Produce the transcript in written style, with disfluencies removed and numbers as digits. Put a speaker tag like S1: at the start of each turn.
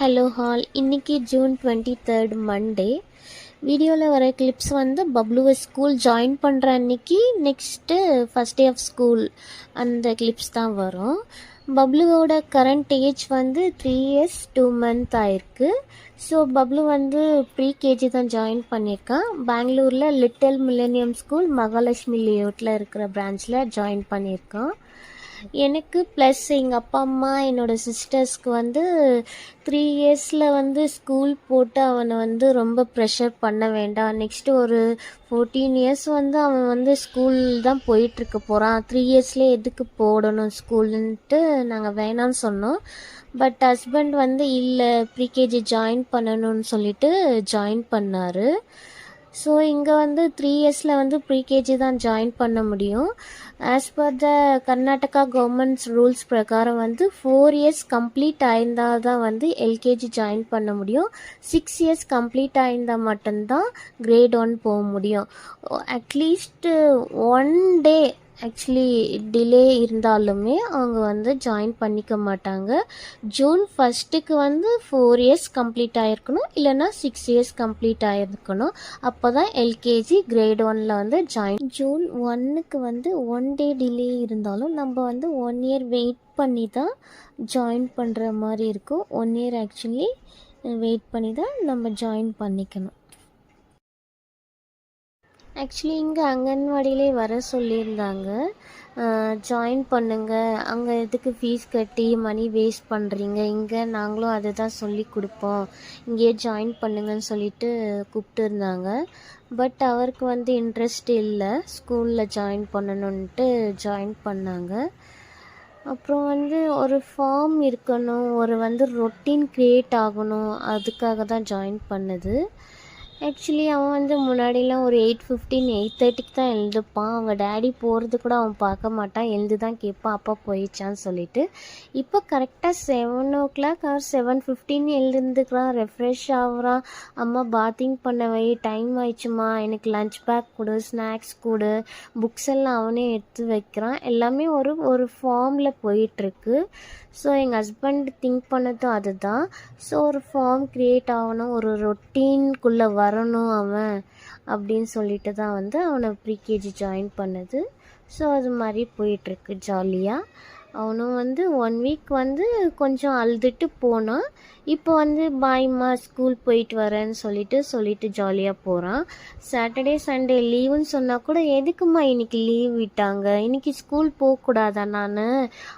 S1: Hello ஹால், இன்றைக்கி June 23 Monday. வீடியோவில் வர கிளிப்ஸ் வந்து பப்ளுவை ஸ்கூல் ஜாயின் பண்ணுற அன்னைக்கு next first day of school அந்த கிளிப்ஸ் தான் வரும். பப்ளுவோட கரண்ட் ஏஜ் வந்து 3 years 2 months ஆயிருக்கு. ஸோ பப்ளு வந்து ப்ரீகேஜி தான் ஜாயின் பண்ணியிருக்கான். பெங்களூரில் லிட்டில் மில்லேனியம் ஸ்கூல் மகாலட்சுமி லேஅவுட்டில் இருக்கிற பிரான்ச்சில் ஜாயின் பண்ணியிருக்கான். எனக்கு ப்ளஸ் எங்கள் அப்பா அம்மா என்னோடய சிஸ்டர்ஸ்க்கு வந்து 3 yearsல வந்து ஸ்கூல் போட்டு அவனை வந்து ரொம்ப ப்ரெஷர் பண்ண வேண்டாம். நெக்ஸ்ட்டு ஒரு 14 years வந்து அவன் வந்து ஸ்கூல் தான் போயிட்டுருக்க போகிறான். 3 yearsலேயே எதுக்கு போடணும் ஸ்கூலுன்ட்டு நாங்கள் வேணான்னு சொன்னோம். பட் ஹஸ்பண்ட் வந்து இல்லை ப்ரீகேஜி ஜாயின் பண்ணணும்னு சொல்லிட்டு ஜாயின் பண்ணார். ஸோ இங்கே வந்து 3 yearsல வந்து ப்ரீகேஜி தான் ஜாயின் பண்ண முடியும். As per the Karnataka governments rules பிரகாரம் வந்து 4 years கம்ப்ளீட் ஆயிருந்தால் தான் வந்து எல்கேஜி ஜாயின் பண்ண முடியும். 6 years கம்ப்ளீட் ஆயிருந்தால் மட்டும்தான் grade 1 போக முடியும். அட்லீஸ்ட்டு 1 day ஆக்சுவலி டிலே இருந்தாலுமே அவங்க வந்து ஜாயின் பண்ணிக்க மாட்டாங்க. ஜூன் 1 வந்து 4 years கம்ப்ளீட் ஆகிருக்கணும், இல்லைனா 6 years கம்ப்ளீட் ஆகிருக்கணும். அப்போ தான் எல்கேஜி கிரேட் 1ல் வந்து ஜூன் 1 வந்து 1 day டிலே இருந்தாலும் நம்ம வந்து 1 year வெயிட் பண்ணி தான் ஜாயின் பண்ணுற மாதிரி இருக்கும். 1 year ஆக்சுவலி வெயிட் பண்ணி தான் நம்ம ஜாயின் பண்ணிக்கணும். ஆக்சுவலி இங்கே அங்கன்வாடியிலே வர சொல்லியிருந்தாங்க. ஜாயின் பண்ணுங்கள், அங்கே எதுக்கு ஃபீஸ் கட்டி மணி வேஸ்ட் பண்ணுறீங்க, இங்கே நாங்களும் அதை தான் சொல்லி கொடுப்போம், இங்கேயே ஜாயின் பண்ணுங்கன்னு சொல்லிட்டு கூப்பிட்டுருந்தாங்க. பட் அவருக்கு வந்து இன்ட்ரெஸ்ட் இல்லை, ஸ்கூலில் ஜாயின் பண்ணணுன்ட்டு ஜாயின் பண்ணாங்க. அப்புறம் வந்து ஒரு ஃபார்ம் இருக்கணும், ஒரு வந்து ரொட்டீன் க்ரியேட் ஆகணும், அதுக்காக தான் ஜாயின் பண்ணது. ஆக்சுவலி அவன் வந்து முன்னாடிலாம் ஒரு 8:15 8:30 தான் எழுந்துப்பான். அவங்க டேடி போகிறது கூட அவன் பார்க்க மாட்டான், எழுந்து தான் கேட்பான் அப்பா போயிடுச்சான்னு சொல்லிட்டு. இப்போ கரெக்டாக 7 o'clock ஆர் 7:15 எழுந்துக்கிறான், ரெஃப்ரெஷ் ஆகுறான். அம்மா பாத்திங் பண்ண வை, டைம் ஆயிடுச்சுமா, எனக்கு லஞ்ச் பேக் கொடு, ஸ்நாக்ஸ் கொடு, புக்ஸ் எல்லாம் அவனே எடுத்து வைக்கிறான். எல்லாமே ஒரு ஃபார்மில் போயிட்டுருக்கு. ஸோ எங்கள் ஹஸ்பண்ட் திங்க் பண்ணதும் அதுதான். ஸோ ஒரு ஃபார்ம் க்ரியேட் ஆகணும், ஒரு ரொட்டீன்குள்ளே வரணும் அவன் அப்படின்னு சொல்லிட்டு தான் வந்து அவனை ப்ரீகேஜி ஜாயின் பண்ணது. ஸோ அது மாதிரி போயிட்டுருக்கு ஜாலியாக. அவனும் வந்து 1 week வந்து கொஞ்சம் அழுதுட்டு போனான். இப்போ வந்து பாய்மா ஸ்கூல் போயிட்டு வரேன்னு சொல்லிட்டு ஜாலியாக போகிறான். சாட்டர்டே சண்டே லீவுன்னு சொன்னால் கூட எதுக்குமா இன்றைக்கி லீவ் விட்டாங்க, இன்றைக்கி ஸ்கூல் போகக்கூடாதா நான்